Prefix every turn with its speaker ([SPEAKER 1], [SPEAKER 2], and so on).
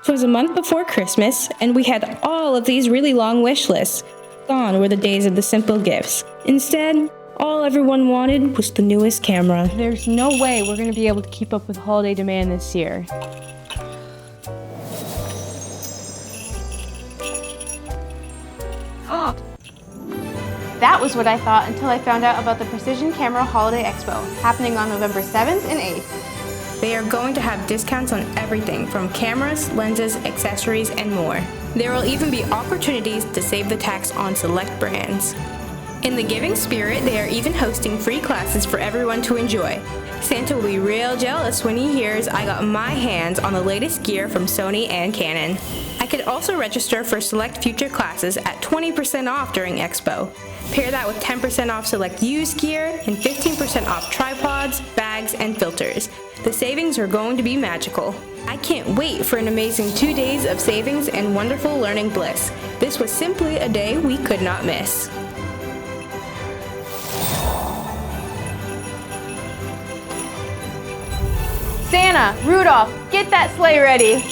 [SPEAKER 1] It was a month before Christmas, and we had all of these really long wish lists. Gone were the days of the simple gifts. Instead, all everyone wanted was the newest camera.
[SPEAKER 2] There's no way we're going to be able to keep up with holiday demand this year. That was what I thought until I found out about the Precision Camera Holiday Expo, happening on November 7th and 8th.
[SPEAKER 1] They are going to have discounts on everything from cameras, lenses, accessories, and more. There will even be opportunities to save the tax on select brands. In the giving spirit, they are even hosting free classes for everyone to enjoy. Santa will be real jealous when he hears I got my hands on the latest gear from Sony and Canon. I could also register for select future classes at 20% off during Expo. Pair that with 10% off select used gear and 15% off tripods, bags, and filters. The savings are going to be magical. I can't wait for an amazing 2 days of savings and wonderful learning bliss. This was simply a day we could not miss.
[SPEAKER 2] Santa, Rudolph, get that sleigh ready.